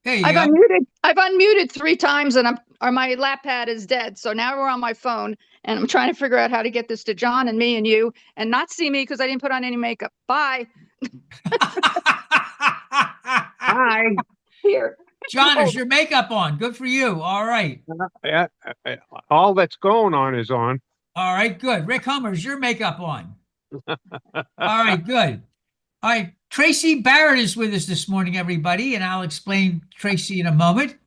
There you I've go. unmuted. I've unmuted 3 times, and my lap pad is dead. So now we're on my phone, and I'm trying to figure out how to get this to John and me and you, and not see me because I didn't put on any makeup. Bye. Hi. Here. John, is your makeup on? Good for you. All right. Yeah, all that's going on is on. All right, good. Rick Hummer, is your makeup on? All right, good. All right, Tracy Barrett is with us this morning, everybody, and I'll explain Tracy in a moment.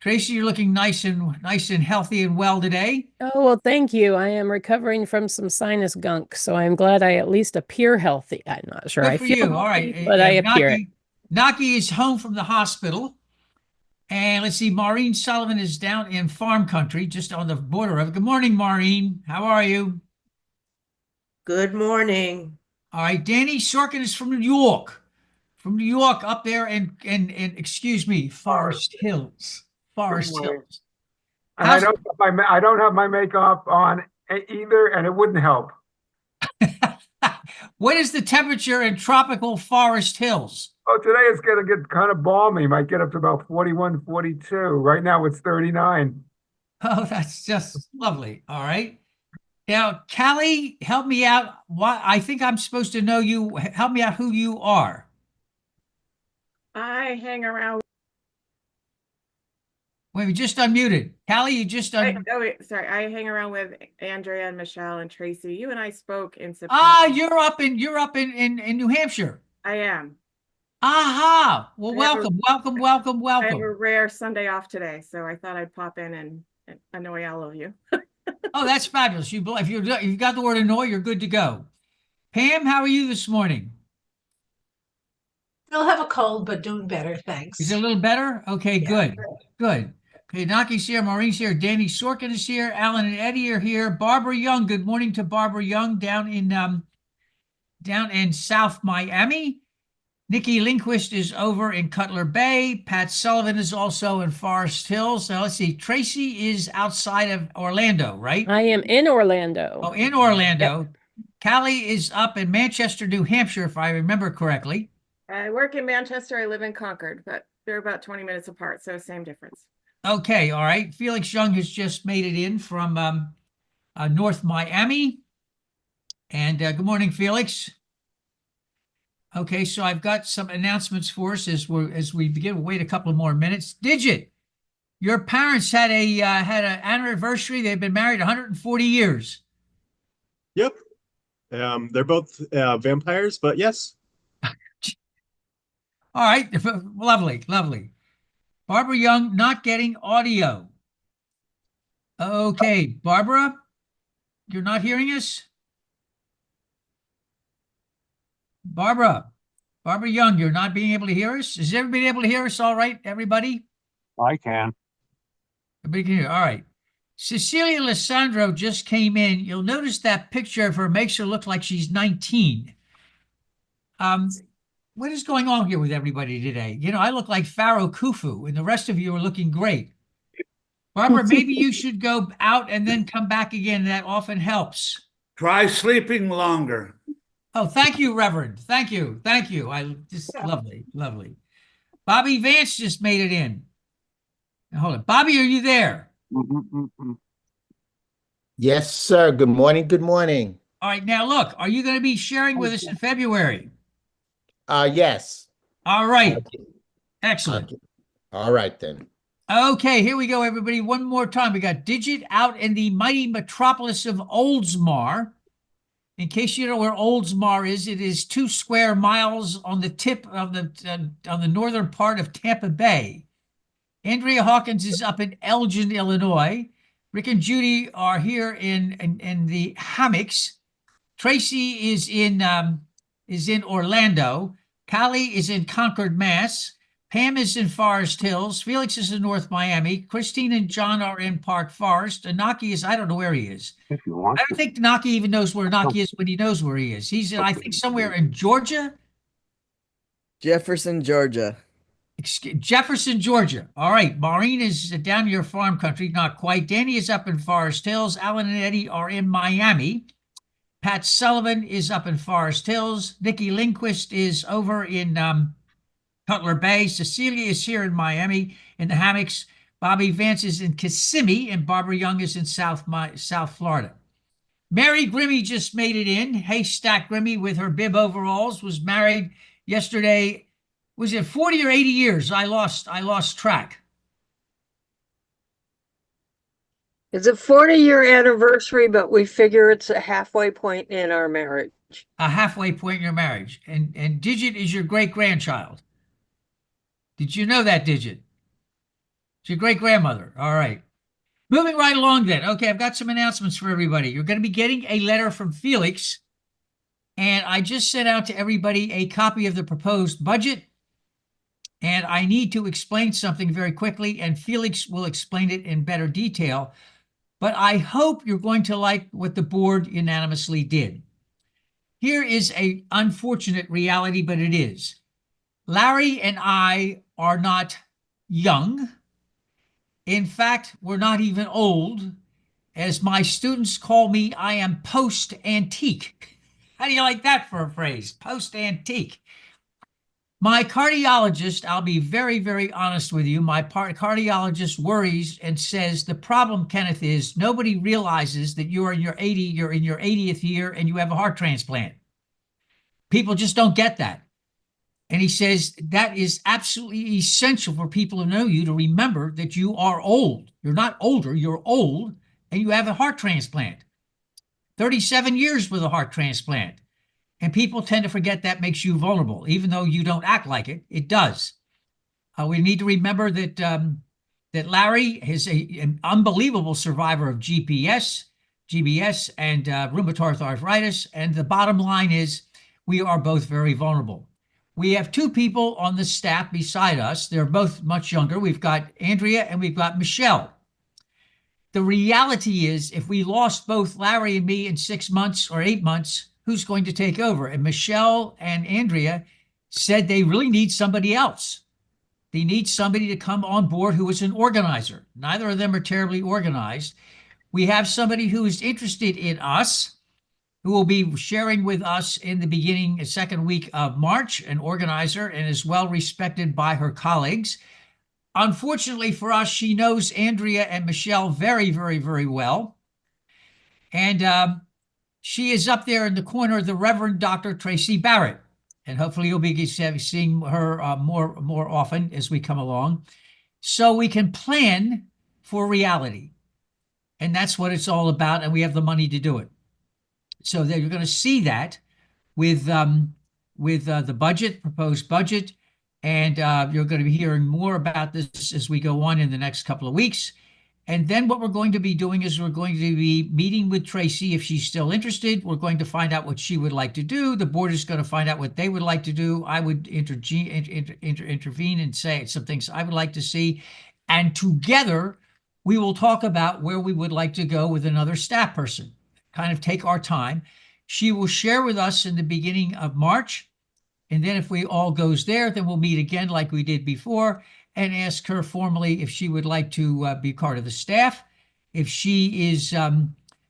Tracy, you're looking nice and healthy and well today. Oh, well, thank you. I am recovering from some sinus gunk, so I'm glad I at least appear healthy. I'm not sure Good I for feel you. All healthy, right. but I appear it. Naki is home from the hospital. And let's see, Maureen Sullivan is down in farm country, just on the border of it. Good morning, Maureen. How are you? Good morning. All right. Danny Sorkin is from New York. From New York up there and excuse me, Forest Hills. Forest Hills. And I don't have my makeup on either, and it wouldn't help. What is the temperature in tropical Forest Hills? Oh, today it's going to get kind of balmy. Might get up to about 41, 42. Right now it's 39. Oh, that's just lovely. All right. Now, Callie, help me out. What I think I'm supposed to know you. Help me out who you are. I hang around. Wait, we just unmuted. Callie, you just wait, sorry. I hang around with Andrea and Michelle and Tracy. You and I spoke in September. Ah, you're up in New Hampshire. I am. Aha. Well, welcome. I have a rare Sunday off today, so I thought I'd pop in and annoy all of you. Oh, that's fabulous. If you've got the word annoy, you're good to go. Pam, how are you this morning? Still have a cold, but doing better, thanks. Is it a little better? Okay, Yeah. Good. Okay, Naki's here, Maureen's here, Danny Sorkin is here, Alan and Eddie are here. Barbara Young, good morning to Barbara Young down in South Miami. Nikki Lindquist is over in Cutler Bay. Pat Sullivan is also in Forest Hills. Now let's see, Tracy is outside of Orlando, right? I am in Orlando. Oh, in Orlando. Yep. Callie is up in Manchester, New Hampshire, if I remember correctly. I work in Manchester. I live in Concord, but they're about 20 minutes apart, so same difference. Okay, all right. Felix Young has just made it in from North Miami. And good morning, Felix. Okay, so I've got some announcements for us as we begin. We'll wait a couple more minutes. Digit, your parents had an anniversary. They've been married 140 years. Yep. They're both vampires, but yes. All right, lovely. Barbara Young not getting audio. Okay, Barbara, you're not hearing us? Barbara Young, you're not being able to hear us? Is everybody able to hear us all right, everybody? I can. Everybody can hear. All right. Cecilia Lissandro just came in. You'll notice that picture of her makes her look like she's 19. What is going on here with everybody today? You know, I look like Pharaoh Khufu, and the rest of you are looking great. Barbara, maybe you should go out and then come back again. That often helps. Try sleeping longer. Oh, thank you, Reverend. Thank you. Lovely. Bobby Vance just made it in. Now, hold on. Bobby, are you there? Yes, sir. Good morning. All right. Now, look, are you going to be sharing with us in February? Yes. All right. Excellent. All right, then. Okay, here we go, everybody. One more time. We got Digit out in the mighty metropolis of Oldsmar. In case you know where Oldsmar is, it is 2 square miles on the tip of on the northern part of Tampa Bay. Andrea Hawkins is up in Elgin, Illinois. Rick and Judy are here in the hammocks. Tracy is in Orlando. Callie is in Concord, Mass. Pam is in Forest Hills. Felix is in North Miami. Christine and John are in Park Forest. And Naki is, I don't know where he is. I don't think Naki even knows where Naki is when he knows where he is. He's, I think, somewhere in Georgia. Jefferson, Georgia. Jefferson, Georgia. All right. Maureen is down your farm country. Not quite. Danny is up in Forest Hills. Alan and Eddie are in Miami. Pat Sullivan is up in Forest Hills. Nikki Lindquist is over in Cutler Bay. Cecilia is here in Miami in the hammocks. Bobby Vance is in Kissimmee, and Barbara Young is in South Florida. Mary Grimmy just made it in. Haystack Grimmy with her bib overalls was married yesterday. Was it 40 or 80 years? I lost track. It's a 40-year anniversary, but we figure it's a halfway point in our marriage. A halfway point in your marriage. And Digit is your great-grandchild. Did you know that, Digit? It's your great-grandmother. All right. Moving right along then. Okay, I've got some announcements for everybody. You're going to be getting a letter from Felix, and I just sent out to everybody a copy of the proposed budget, and I need to explain something very quickly, and Felix will explain it in better detail, but I hope you're going to like what the board unanimously did. Here is an unfortunate reality, but it is. Larry and I are not young. In fact, we're not even old. As my students call me, I am post-antique. How do you like that for a phrase? Post-antique. My cardiologist, I'll be very, very honest with you, my cardiologist worries and says the problem, Kenneth, is nobody realizes that you're in your 80th year and you have a heart transplant. People just don't get that. And he says that is absolutely essential for people who know you to remember that you are old. You're not older, you're old, and you have a heart transplant. 37 years with a heart transplant. And people tend to forget that makes you vulnerable. Even though you don't act like it, it does. We need to remember that, that Larry is an unbelievable survivor of GBS, and rheumatoid arthritis. And the bottom line is we are both very vulnerable. We have two people on the staff beside us. They're both much younger. We've got Andrea and we've got Michelle. The reality is if we lost both Larry and me in 6 months or 8 months, who's going to take over? And Michelle and Andrea said they really need somebody else. They need somebody to come on board who is an organizer. Neither of them are terribly organized. We have somebody who is interested in us, who will be sharing with us in the second week of March, an organizer, and is well respected by her colleagues. Unfortunately for us, she knows Andrea and Michelle very, very, very well. And she is up there in the corner, the Reverend Dr. Tracy Barrett. And hopefully you'll be seeing her more often as we come along. So we can plan for reality. And that's what it's all about. And we have the money to do it. So that you're going to see that with the budget, proposed budget. And you're going to be hearing more about this as we go on in the next couple of weeks. And then what we're going to be doing is we're going to be meeting with Tracy if she's still interested. We're going to find out what she would like to do. The board is going to find out what they would like to do. I would intervene and say some things I would like to see. And together, we will talk about where we would like to go with another staff person. Kind of take our time. She will share with us in the beginning of March. And then if we all goes there, then we'll meet again like we did before and ask her formally if she would like to be part of the staff. If she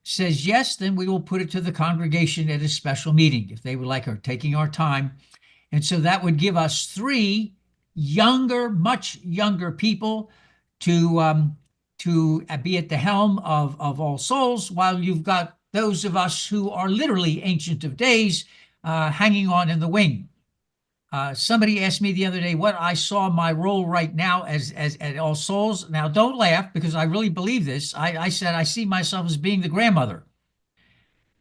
says yes, then we will put it to the congregation at a special meeting if they would like her, taking our time. And so that would give us 3 younger, much younger people to be at the helm of All Souls, while you've got those of us who are literally Ancient of Days hanging on in the wing. Somebody asked me the other day what I saw my role right now as at All Souls. Now, don't laugh because I really believe this. I said I see myself as being the grandmother.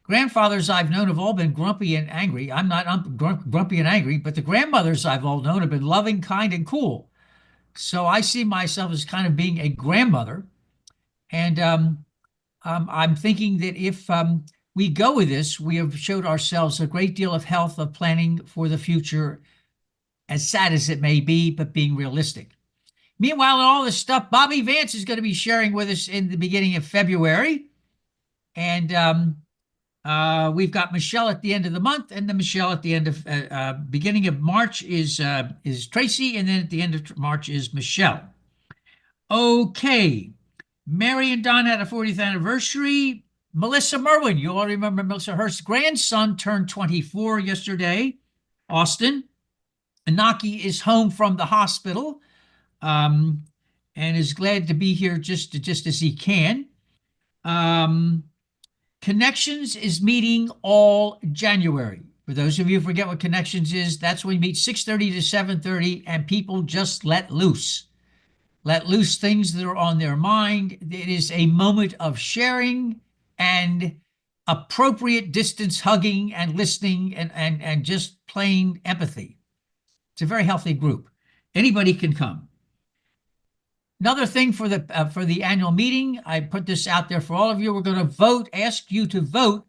Grandfathers I've known have all been grumpy and angry. I'm not grumpy and angry, but the grandmothers I've all known have been loving, kind, and cool. So I see myself as kind of being a grandmother. And I'm thinking that if we go with this, we have showed ourselves a great deal of health of planning for the future, as sad as it may be, but being realistic. Meanwhile, in all this stuff, Bobby Vance is going to be sharing with us in the beginning of February. And we've got Michelle at the end of the month, and then Michelle at the end of beginning of March is Tracy, and then at the end of March is Michelle. Okay. Mary and Don had a 40th anniversary. Melissa Merwin, you all remember Melissa. Her grandson turned 24 yesterday, Austin. Inaki is home from the hospital, and is glad to be here just as he can. Connections is meeting all January. For those of you who forget what Connections is, that's when we meet 6:30 to 7:30, and people just let loose. Let loose things that are on their mind. It is a moment of sharing and appropriate distance hugging and listening and just plain empathy. It's a very healthy group. Anybody can come. Another thing for the annual meeting, I put this out there for all of you. We're going to ask you to vote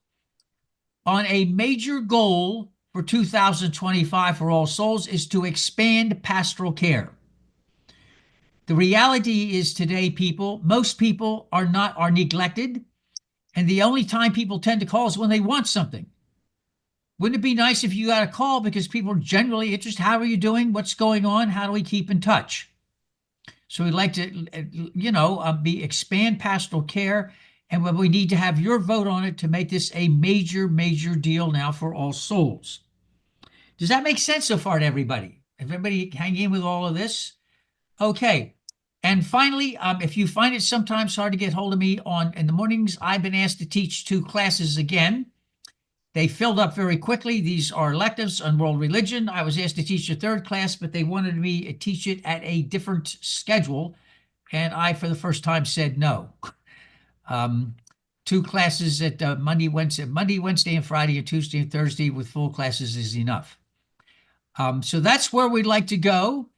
on a major goal for 2025 for All Souls is to expand pastoral care. The reality is today, most people are neglected, and the only time people tend to call is when they want something. Wouldn't it be nice if you got a call because people are generally interested? How are you doing? What's going on? How do we keep in touch? So we'd like to, expand pastoral care, and we need to have your vote on it to make this a major, major deal now for All Souls. Does that make sense so far to everybody? Everybody hang in with all of this? Okay. And finally, if you find it sometimes hard to get hold of me in the mornings, I've been asked to teach 2 classes again. They filled up very quickly. These are electives on world religion. I was asked to teach a 3rd class, but they wanted me to teach it at a different schedule. And I, for the first time, said no. 2 classes at Monday, Wednesday, and Friday, and Tuesday and Thursday with full classes is enough. So that's where we'd like to go.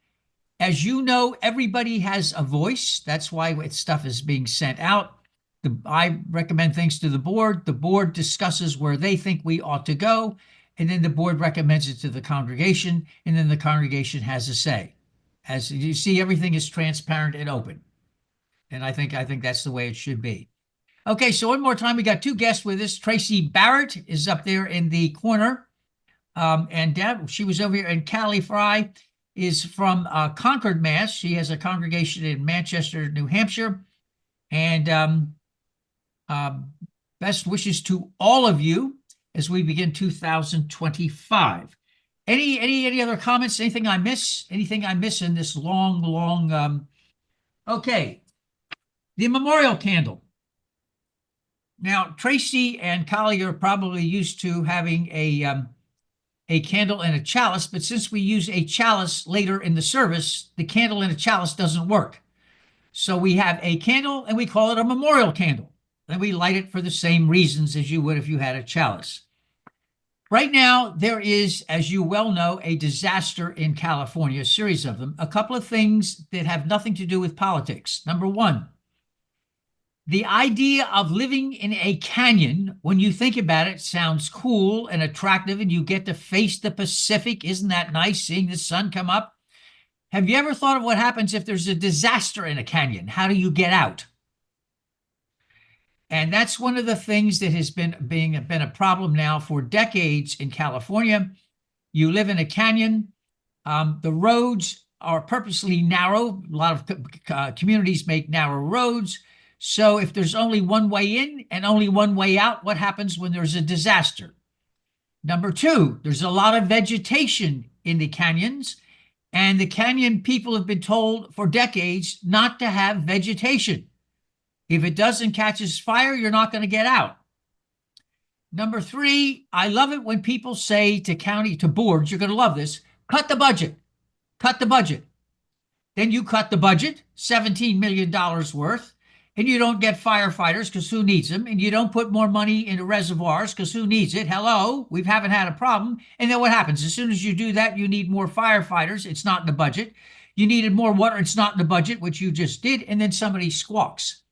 As you know, everybody has a voice. That's why stuff is being sent out. I recommend things to the board. The board discusses where they think we ought to go, and then the board recommends it to the congregation, and then the congregation has a say. As you see, everything is transparent and open, and I think that's the way it should be. Okay, so one more time, we got 2 guests with us. Tracy Barrett is up there in the corner, and Dad, she was over here, and Callie Fry is from Concord, Mass. She has a congregation in Manchester, New Hampshire, and best wishes to all of you as we begin 2025. Any other comments? Anything I miss? Anything I miss in this long? Okay, the memorial candle. Now, Tracy and Collie are probably used to having a candle and a chalice, but since we use a chalice later in the service, the candle and a chalice doesn't work. So we have a candle and we call it a memorial candle. Then we light it for the same reasons as you would if you had a chalice. Right now, there is, as you well know, a disaster in California, a series of them. A couple of things that have nothing to do with politics. Number 1, the idea of living in a canyon, when you think about it, sounds cool and attractive, and you get to face the Pacific. Isn't that nice, seeing the sun come up? Have you ever thought of what happens if there's a disaster in a canyon? How do you get out? And that's one of the things that has been a problem now for decades in California. You live in a canyon. The roads are purposely narrow. A lot of communities make narrow roads. So if there's only one way in and only one way out, what happens when there's a disaster? Number 2, there's a lot of vegetation in the canyons, and the canyon people have been told for decades not to have vegetation. If it doesn't catches fire, you're not going to get out. Number 3, I love it when people say to boards, you're going to love this, cut the budget, cut the budget. Then you cut the budget, $17 million worth, and you don't get firefighters because who needs them? And you don't put more money into reservoirs because who needs it? Hello, we haven't had a problem. And then what happens? As soon as you do that, you need more firefighters. It's not in the budget. You needed more water. It's not in the budget, which you just did. And then somebody squawks.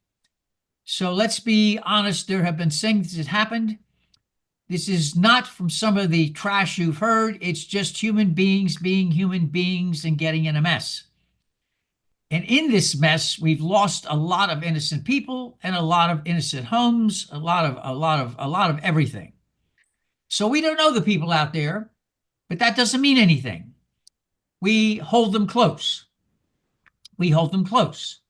So let's be honest. There have been things that happened. This is not from some of the trash you've heard. It's just human beings being human beings and getting in a mess. And in this mess, we've lost a lot of innocent people and a lot of innocent homes, a lot of everything. So we don't know the people out there, but that doesn't mean anything. We hold them close. We hold them close.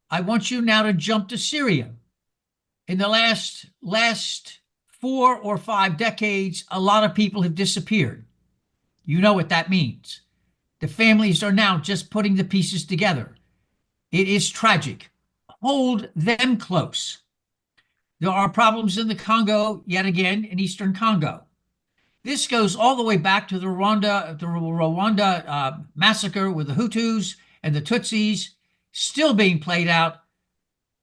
I want you now to jump to Syria. In the last 4 or 5 decades, a lot of people have disappeared. You know what that means. The families are now just putting the pieces together. It is tragic. Hold them close. There are problems in the Congo, yet again, in Eastern Congo. This goes all the way back to the Rwanda massacre with the Hutus and the Tutsis, still being played out.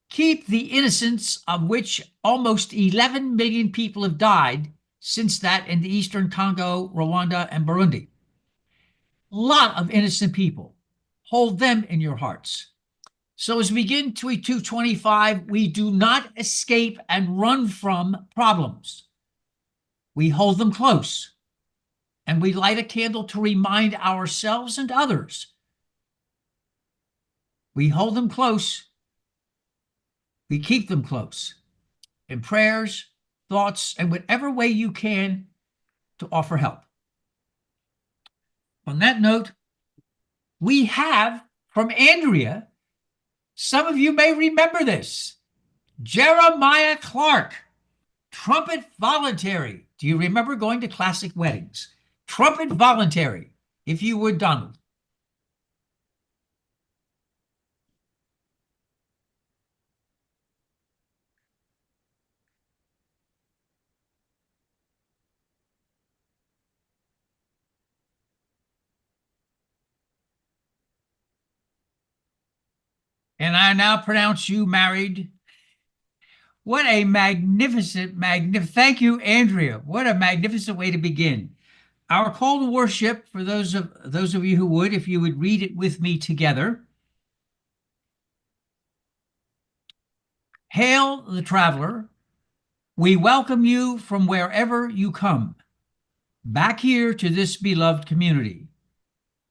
Keep the innocence of which almost 11 million people have died since that in the Eastern Congo, Rwanda, and Burundi. A lot of innocent people. Hold them in your hearts. So as we begin 225, we do not escape and run from problems. We hold them close, and we light a candle to remind ourselves and others. We hold them close. We keep them close in prayers, thoughts, and whatever way you can to offer help. On that note, we have from Andrea, some of you may remember this, Jeremiah Clark, trumpet voluntary. Do you remember going to classic weddings? Trumpet voluntary, if you would, Donald. And I now pronounce you married. What a magnificent, thank you, Andrea. What a magnificent way to begin. Our call to worship, for those of you who would, if you would read it with me together. Hail the traveler. We welcome you from wherever you come, back here to this beloved community.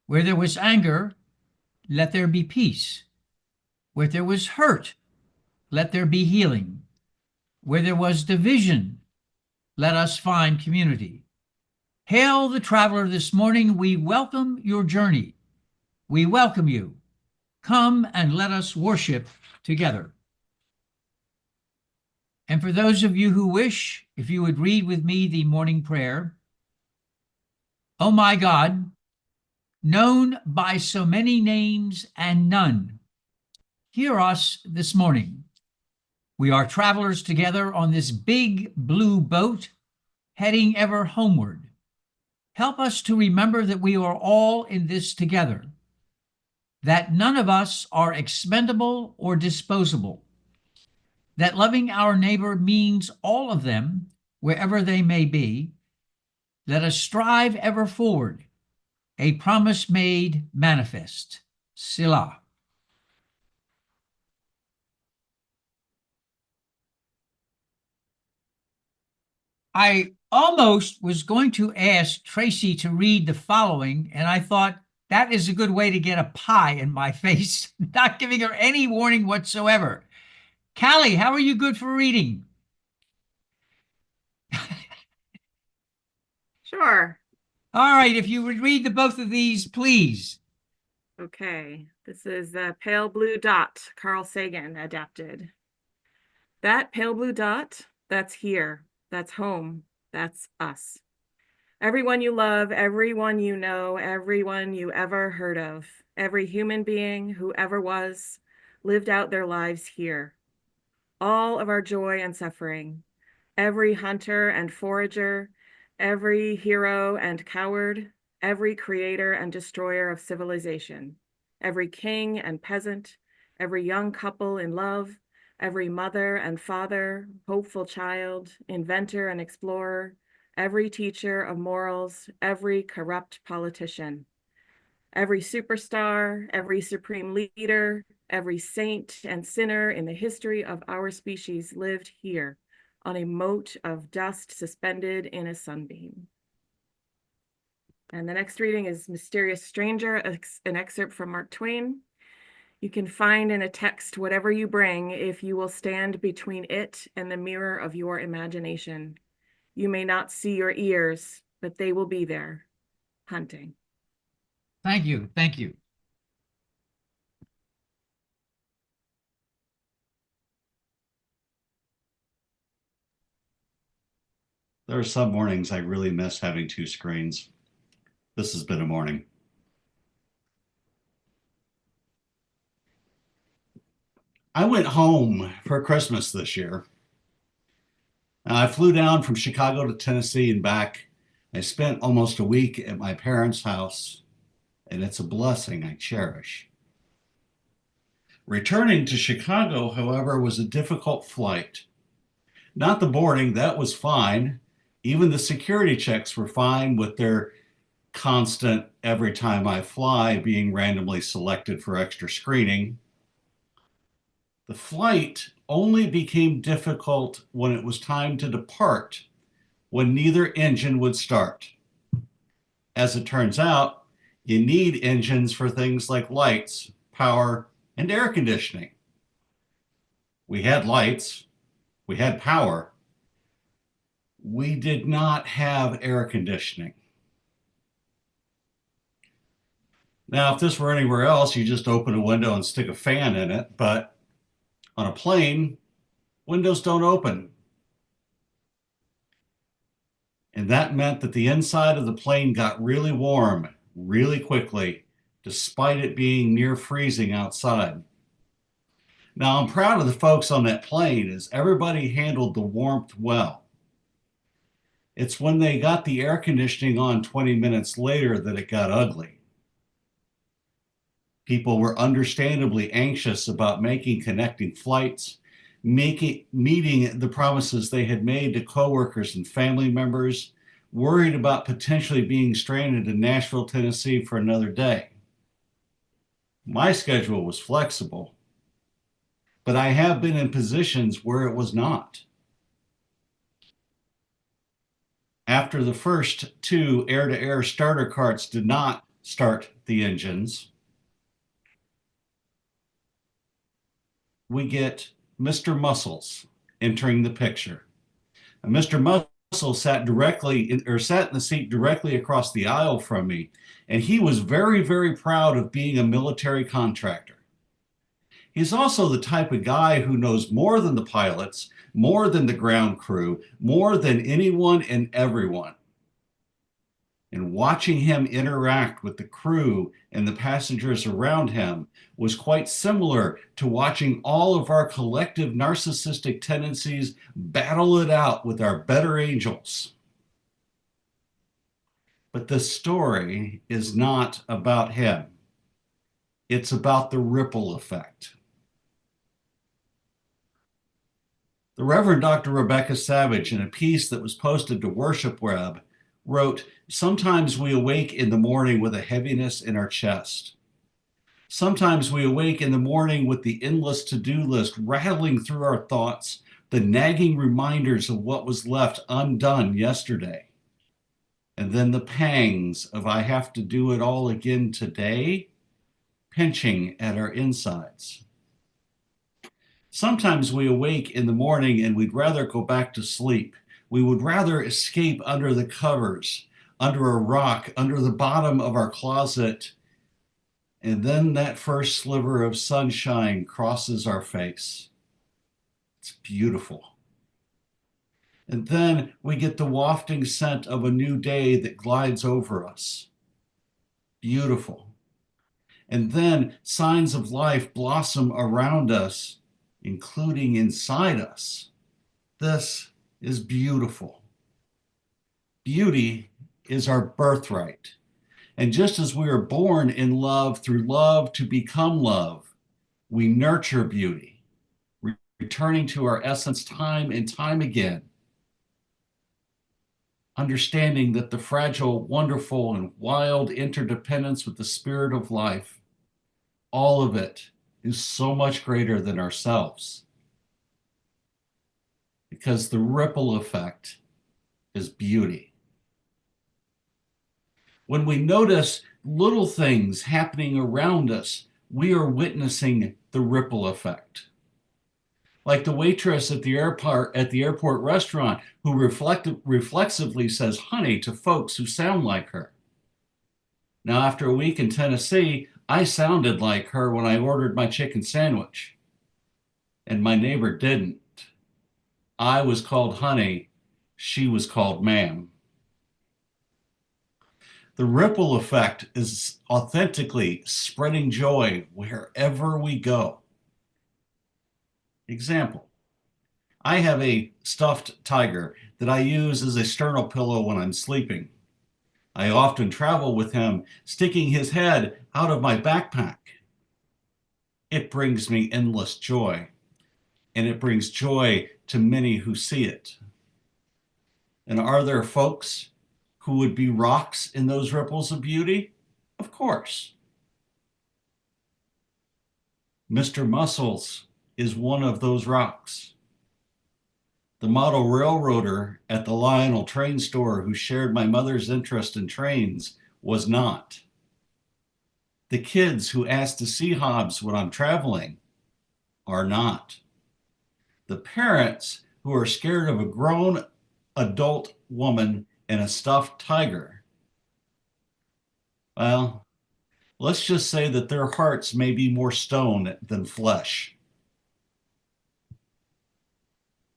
Where there was anger, let there be peace. Where there was hurt, let there be healing. Where there was division, let us find community. Hail the traveler this morning. We welcome your journey. We welcome you. Come and let us worship together. And for those of you who wish, if you would read with me the morning prayer. Oh my God, known by so many names and none, hear us this morning. We are travelers together on this big blue boat, heading ever homeward. Help us to remember that we are all in this together, that none of us are expendable or disposable, that loving our neighbor means all of them, wherever they may be. Let us strive ever forward, a promise made manifest. Selah. I almost was going to ask Tracy to read the following, and I thought that is a good way to get a pie in my face, not giving her any warning whatsoever. Callie, how are you good for reading? Sure. All right, if you would read the both of these, please. Okay, this is the Pale Blue Dot, Carl Sagan adapted. That pale blue dot, that's here, that's home, that's us. Everyone you love, everyone you know, everyone you ever heard of, every human being who ever was, lived out their lives here. All of our joy and suffering, every hunter and forager, every hero and coward, every creator and destroyer of civilization, every king and peasant, every young couple in love, every mother and father, hopeful child, inventor and explorer, every teacher of morals, every corrupt politician, every superstar, every supreme leader, every saint and sinner in the history of our species lived here on a mote of dust suspended in a sunbeam. And the next reading is Mysterious Stranger, an excerpt from Mark Twain. You can find in a text whatever you bring if you will stand between it and the mirror of your imagination. You may not see your ears, but they will be there, hunting. Thank you. Thank you. There are some mornings I really miss having two screens. This has been a morning. I went home for Christmas this year. I flew down from Chicago to Tennessee and back. I spent almost a week at my parents' house, and it's a blessing I cherish. Returning to Chicago, however, was a difficult flight. Not the boarding, that was fine. Even the security checks were fine with their constant every time I fly being randomly selected for extra screening. The flight only became difficult when it was time to depart, when neither engine would start. As it turns out, you need engines for things like lights, power, and air conditioning. We had lights, we had power. We did not have air conditioning. Now, if this were anywhere else, you just open a window and stick a fan in it, but on a plane, windows don't open. And that meant that the inside of the plane got really warm really quickly, despite it being near freezing outside. Now, I'm proud of the folks on that plane as everybody handled the warmth well. It's when they got the air conditioning on 20 minutes later that it got ugly. People were understandably anxious about making connecting flights, meeting the promises they had made to coworkers and family members, worried about potentially being stranded in Nashville, Tennessee for another day. My schedule was flexible, but I have been in positions where it was not. After the first two air-to-air starter carts did not start the engines, we get Mr. Muscles entering the picture. And Mr. Muscle sat in the seat directly across the aisle from me, and he was very, very proud of being a military contractor. He's also the type of guy who knows more than the pilots, more than the ground crew, more than anyone and everyone. And watching him interact with the crew and the passengers around him was quite similar to watching all of our collective narcissistic tendencies battle it out with our better angels. But the story is not about him. It's about the ripple effect. The Reverend Dr. Rebecca Savage, in a piece that was posted to Worship Web, wrote, "Sometimes we awake in the morning with a heaviness in our chest. Sometimes we awake in the morning with the endless to-do list rattling through our thoughts, the nagging reminders of what was left undone yesterday. And then the pangs of I have to do it all again today, pinching at our insides. Sometimes we awake in the morning and we'd rather go back to sleep. We would rather escape under the covers, under a rock, under the bottom of our closet. And then that first sliver of sunshine crosses our face. It's beautiful. And then we get the wafting scent of a new day that glides over us. Beautiful. And then signs of life blossom around us, including inside us. This is beautiful. Beauty is our birthright. And just as we are born in love through love to become love, we nurture beauty, returning to our essence time and time again, understanding that the fragile, wonderful, and wild interdependence with the spirit of life, all of it is so much greater than ourselves. Because the ripple effect is beauty. When we notice little things happening around us, we are witnessing the ripple effect. Like the waitress at the airport restaurant who reflexively says honey to folks who sound like her. Now, after a week in Tennessee, I sounded like her when I ordered my chicken sandwich, and my neighbor didn't. I was called honey, she was called ma'am. The ripple effect is authentically spreading joy wherever we go. Example, I have a stuffed tiger that I use as a sternal pillow when I'm sleeping. I often travel with him, sticking his head out of my backpack. It brings me endless joy, and it brings joy to many who see it. And are there folks who would be rocks in those ripples of beauty? Of course. Mr. Muscles is one of those rocks. The model railroader at the Lionel train store who shared my mother's interest in trains was not. The kids who ask to see Hobbs when I'm traveling are not. The parents who are scared of a grown adult woman and a stuffed tiger, well, let's just say that their hearts may be more stone than flesh.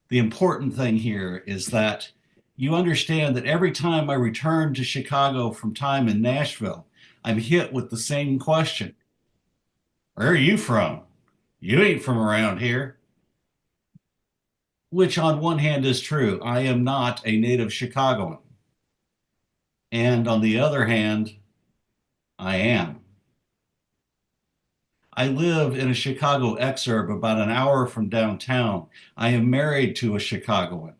The important thing here is that you understand that every time I return to Chicago from time in Nashville, I'm hit with the same question. Where are you from? You ain't from around here. Which on one hand is true. I am not a native Chicagoan. And on the other hand, I am. I live in a Chicago exurb about an hour from downtown. I am married to a Chicagoan.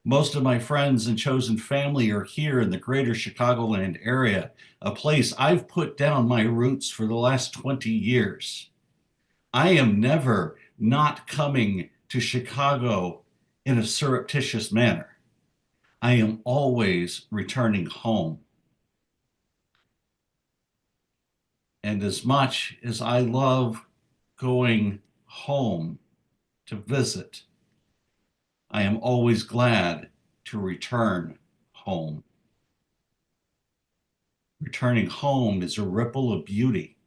Most of my friends and chosen family are here in the greater Chicagoland area, a place I've put down my roots for the last 20 years. I am never not coming to Chicago in a surreptitious manner. I am always returning home. And as much as I love going home to visit, I am always glad to return home. Returning home is a ripple of beauty.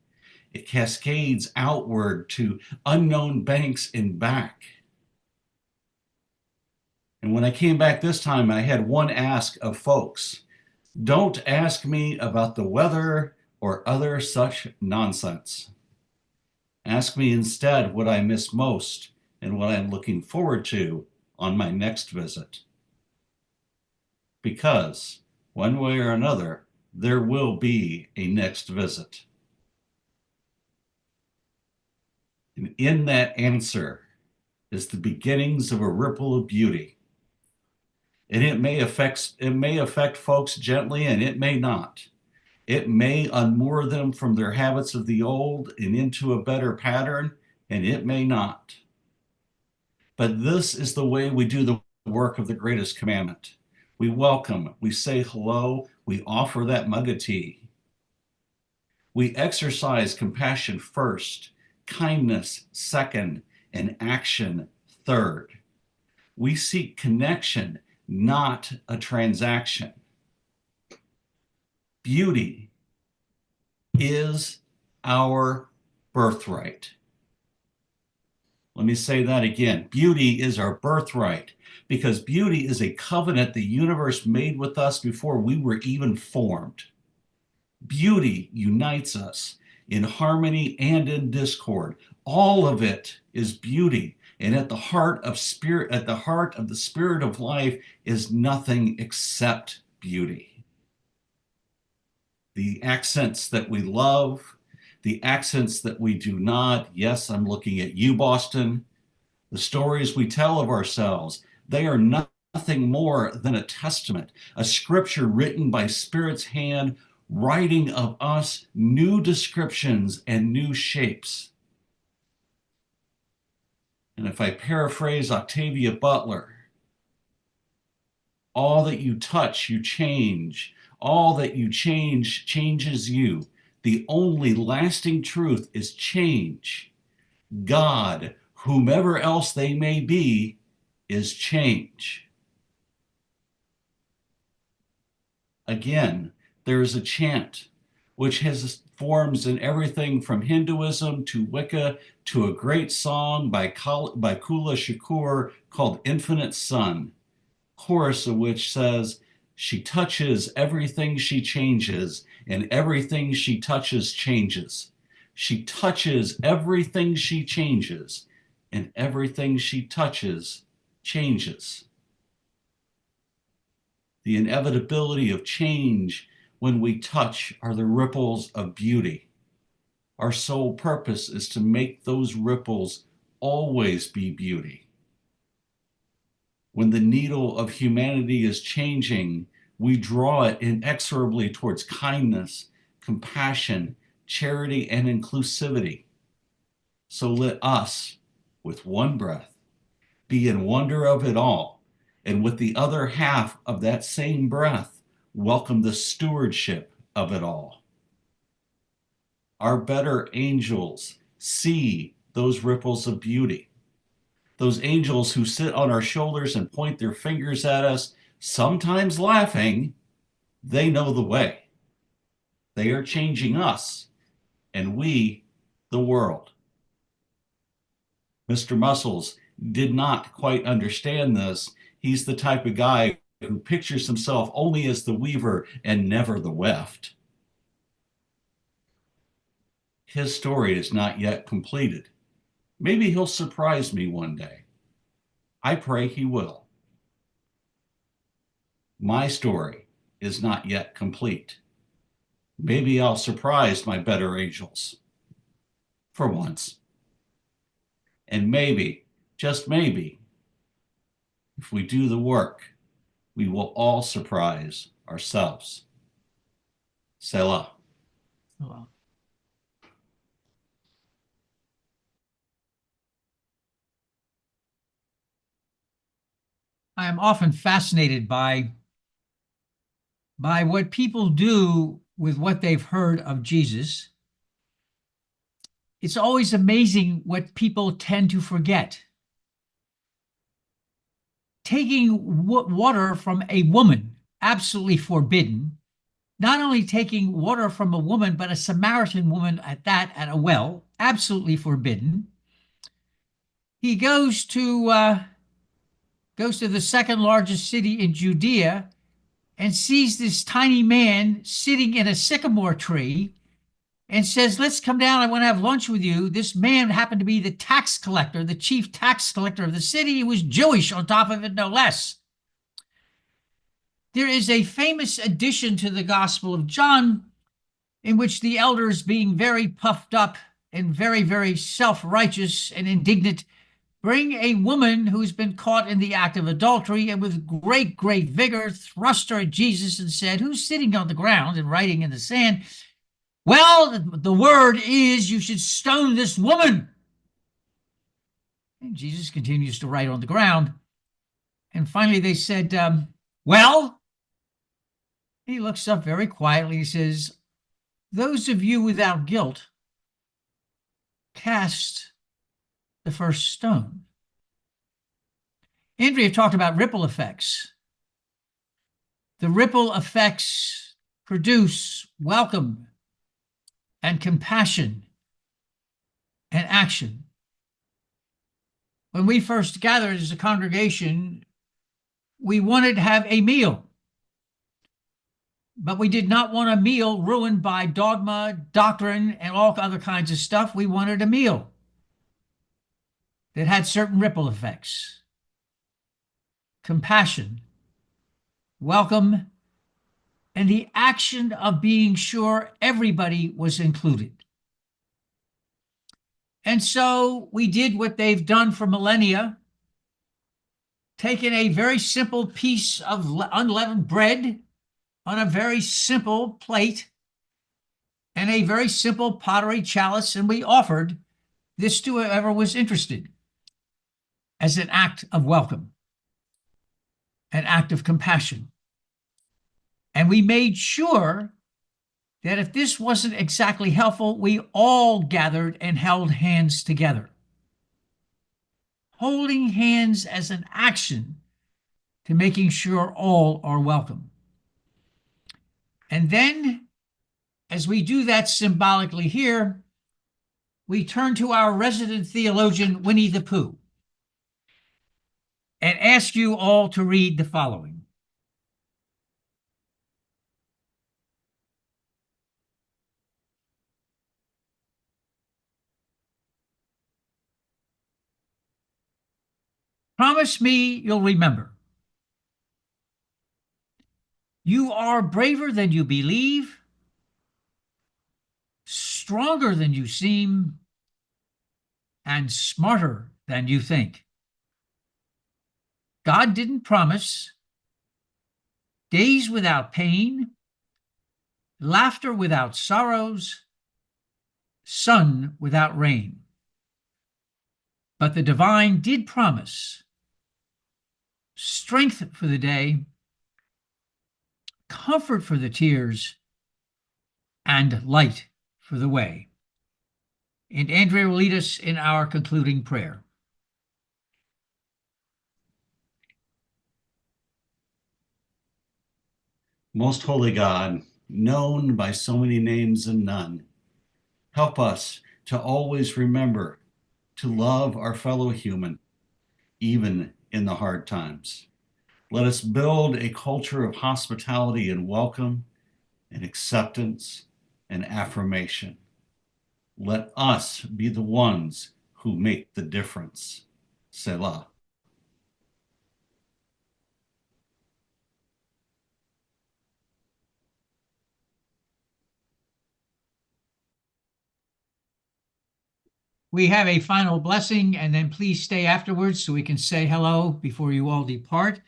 It cascades outward to unknown banks and back. And when I came back this time, I had one ask of folks. Don't ask me about the weather or other such nonsense. Ask me instead what I miss most and what I'm looking forward to on my next visit. Because one way or another, there will be a next visit. And in that answer is the beginnings of a ripple of beauty. And it may affect folks gently, and it may not. It may unmoor them from their habits of the old and into a better pattern, and it may not. But this is the way we do the work of the greatest commandment. We welcome, we say hello, we offer that mug of tea. We exercise compassion first, kindness second, and action third. We seek connection, not a transaction. Beauty is our birthright. Let me say that again. Beauty is our birthright because beauty is a covenant the universe made with us before we were even formed. Beauty unites us in harmony and in discord. All of it is beauty. And at the heart of the spirit of life is nothing except beauty. The accents that we love, the accents that we do not. Yes, I'm looking at you, Boston. The stories we tell of ourselves, they are nothing more than a testament, a scripture written by Spirit's hand, writing of us new descriptions and new shapes. And if I paraphrase Octavia Butler, all that you touch, you change. All that you change changes you. The only lasting truth is change. God, whomever else they may be, is change. Again, there is a chant which has forms in everything from Hinduism to Wicca to a great song by Kula Shakur called Infinite Sun, chorus of which says, she touches everything she changes, and everything she touches changes. She touches everything she changes, and everything she touches changes. The inevitability of change when we touch are the ripples of beauty. Our sole purpose is to make those ripples always be beauty. When the needle of humanity is changing, we draw it inexorably towards kindness, compassion, charity, and inclusivity. So let us, with one breath, be in wonder of it all, and with the other half of that same breath, welcome the stewardship of it all. Our better angels see those ripples of beauty. Those angels who sit on our shoulders and point their fingers at us, sometimes laughing, they know the way. They are changing us, and we, the world. Mr. Muscles did not quite understand this. He's the type of guy who pictures himself only as the weaver and never the weft. His story is not yet completed. Maybe he'll surprise me one day. I pray he will. My story is not yet complete. Maybe I'll surprise my better angels. For once. And maybe, just maybe, if we do the work, we will all surprise ourselves. Selah. Well, I am often fascinated by what people do with what they've heard of Jesus. It's always amazing what people tend to forget. Taking water from a woman, absolutely forbidden. Not only taking water from a woman, but a Samaritan woman at that, at a well, absolutely forbidden. He goes to the second largest city in Judea and sees this tiny man sitting in a sycamore tree and says, let's come down. I want to have lunch with you. This man happened to be the tax collector, the chief tax collector of the city. He was Jewish on top of it, no less. There is a famous addition to the Gospel of John in which the elders, being very puffed up and very, very self-righteous and indignant, bring a woman who's been caught in the act of adultery and with great, great vigor thrust her at Jesus and said, who's sitting on the ground and writing in the sand? Well, the word is you should stone this woman. And Jesus continues to write on the ground. And finally they said, well, he looks up very quietly. He says, those of you without guilt, cast the first stone. Andrea talked about ripple effects. The ripple effects produce welcome and compassion and action. When we first gathered as a congregation, we wanted to have a meal, but we did not want a meal ruined by dogma, doctrine, and all other kinds of stuff. We wanted a meal that had certain ripple effects. Compassion, welcome, and the action of being sure everybody was included. And so we did what they've done for millennia, taken a very simple piece of unleavened bread on a very simple plate and a very simple pottery chalice, and we offered this to whoever was interested as an act of welcome, an act of compassion. And we made sure that if this wasn't exactly helpful, we all gathered and held hands together. Holding hands as an action to making sure all are welcome. And then, as we do that symbolically here, we turn to our resident theologian, Winnie the Pooh, and ask you all to read the following. Promise me you'll remember. You are braver than you believe, stronger than you seem, and smarter than you think. God didn't promise days without pain, laughter without sorrows, sun without rain. But the divine did promise strength for the day, comfort for the tears, and light for the way. And Andrea will lead us in our concluding prayer. Most holy God, known by so many names and none, help us to always remember to love our fellow human, even in the hard times. Let us build a culture of hospitality and welcome and acceptance and affirmation. Let us be the ones who make the difference. Selah. We have a final blessing, and then please stay afterwards so we can say hello before you all depart.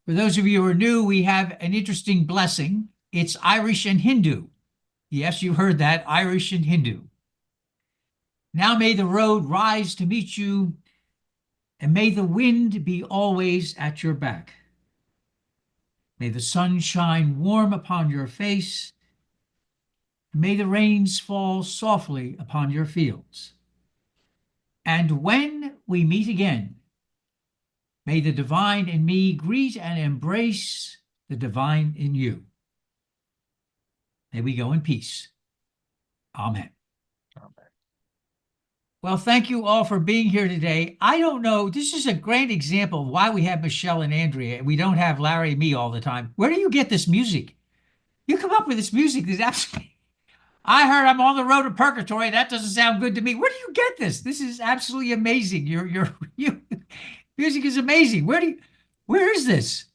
For those of you who are new, we have an interesting blessing. It's Irish and Hindu. Yes, you heard that, Irish and Hindu. Now may the road rise to meet you, and may the wind be always at your back. May the sun shine warm upon your face, and may the rains fall softly upon your fields. And when we meet again, may the divine in me greet and embrace the divine in you. May we go in peace. Amen. Well, thank you all for being here today. I don't know, this is a great example of why we have Michelle and Andrea, and we don't have Larry and me all the time. Where do you get this music? You come up with this music that's absolutely... I heard I'm on the road to purgatory. That doesn't sound good to me. Where do you get this? This is absolutely amazing. Music is amazing. Where is this?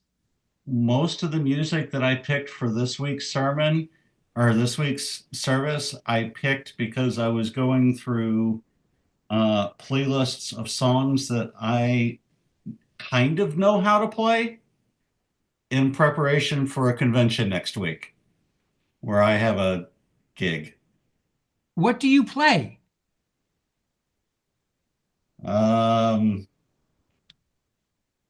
Most of the music that I picked for this week's sermon or this week's service, I picked because I was going through playlists of songs that I kind of know how to play in preparation for a convention next week where I have a gig. What do you play?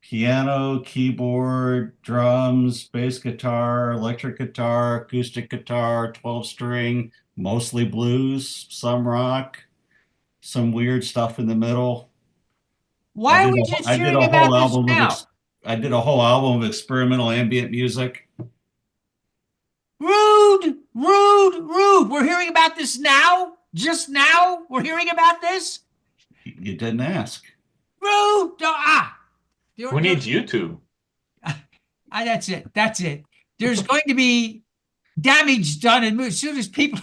Piano, keyboard, drums, bass guitar, electric guitar, acoustic guitar, 12-string, mostly blues, some rock, some weird stuff in the middle. Why are we just hearing about this now? I did a whole album of experimental ambient music. Rude, rude, rude. We're hearing about this now? Just now? We're hearing about this? You didn't ask. Rude. Who needs YouTube? That's it. That's it. There's going to be damage done as soon as people...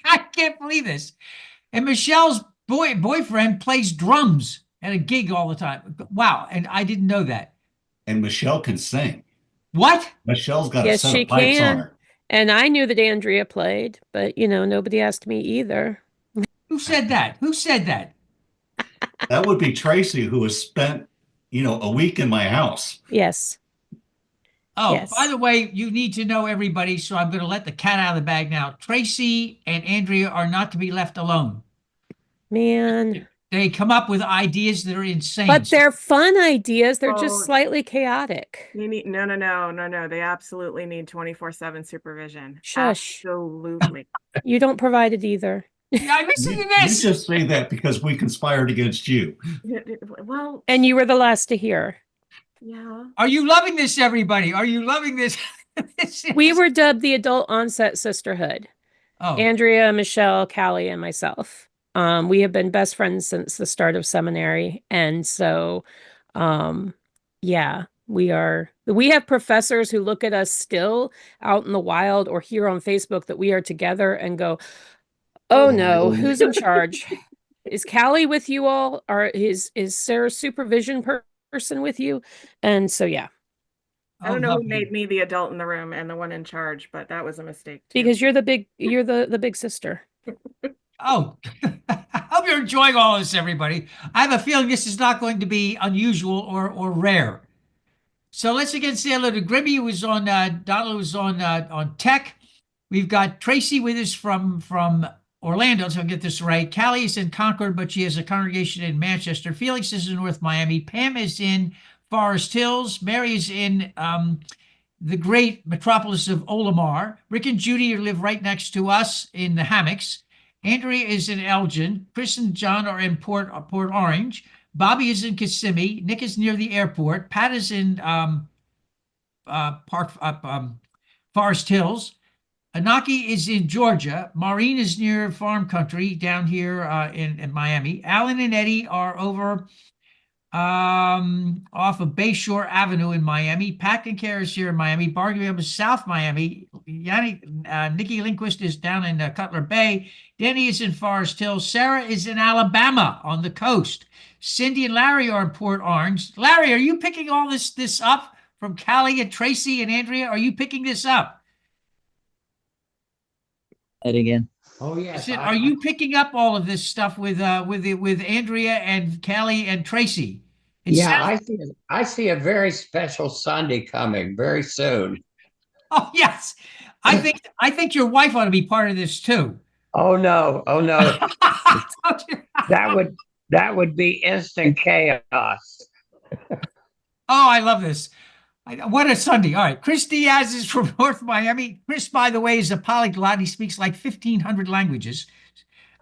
I can't believe this. And Michelle's boyfriend plays drums at a gig all the time. Wow. And I didn't know that. And Michelle can sing. What? Michelle's got Yes, a set she of pipes can. on her. And I knew that Andrea played, but nobody asked me either. Who said that? Who said that? That would be Tracy, who has spent, a week in my house. Yes. Oh, Yes. By the way, you need to know everybody, so I'm going to let the cat out of the bag now. Tracy and Andrea are not to be left alone. Man. They come up with ideas that are insane. But they're fun ideas. They're Oh. just slightly chaotic. You need no. They absolutely need 24/7 supervision. Shush. Absolutely. You don't provide it either. Yeah, listen to You this. just say that because we conspired against you. Well, And you were the last to hear. yeah. Are you loving this, everybody? Are you loving this? We were dubbed the Adult Onset Sisterhood. Oh. Andrea, Michelle, Callie, and myself. We have been best friends since the start of seminary. And so, yeah, we have professors who look at us still out in the wild or here on Facebook that we are together and go, oh no, who's in charge? is Callie with you all? Or is Sarah's supervision person with you? And so, yeah, I don't know lovely. who made me the adult in the room and the one in charge, but that was a mistake too. because you're the big sister. Oh, I hope you're enjoying all this, everybody. I have a feeling this is not going to be unusual or rare. So let's again say hello to Grimmy, who was on Donald, who was on tech. We've got Tracy with us from Orlando, so I'll get this right. Callie is in Concord, but she has a congregation in Manchester. Felix is in North Miami. Pam is in Forest Hills. Mary is in the great metropolis of Olamar. Rick and Judy live right next to us in the hammocks. Andrea is in Elgin. Chris and John are in Port Orange. Bobby is in Kissimmee. Nick is near the airport. Pat is in Forest Hills. Anaki is in Georgia. Maureen is near farm country down here in Miami. Alan and Eddie are over off of Bayshore Avenue in Miami. Pat and Care is here in Miami. Bargain is South Miami. Nikki Lindquist is down in Cutler Bay. Denny is in Forest Hills. Sarah is in Alabama on the coast. Cindy and Larry are in Port Orange. Larry, are you picking all this up from Callie and Tracy and Andrea? Are you picking this up? That again. Oh, yes. Are you picking up all of this stuff with Andrea and Callie and Tracy? I see a very special Sunday coming very soon. Oh yes, I think your wife ought to be part of this too. Oh no! That would be instant chaos. Oh, I love this. What a Sunday. All right. Chris Diaz is from North Miami. Chris, by the way, is a polyglot. He speaks like 1,500 languages.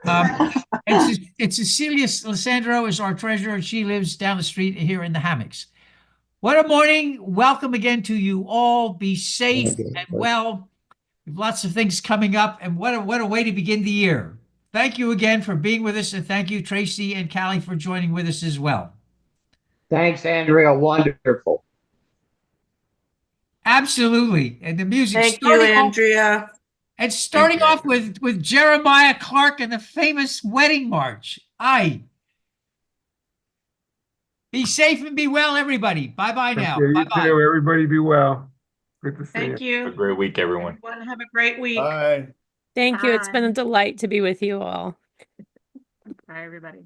And Cecilia Lissandro is our treasurer, and she lives down the street here in the hammocks. What a morning. Welcome again to you all. Be safe and well. We have lots of things coming up, and what a way to begin the year. Thank you again for being with us, and thank you, Tracy and Callie, for joining with us as well. Thanks, Andrea. Wonderful. Absolutely. And the music. Thank you, Andrea. And starting off with Jeremiah Clark and the famous wedding march. Be safe and be well, everybody. Bye-bye now. You Bye-bye. too. Everybody be well. Good to see Thank you. Have a great week, everyone. Everyone have a great week. Bye. Thank you. It's been a delight to be with you all. Bye, everybody.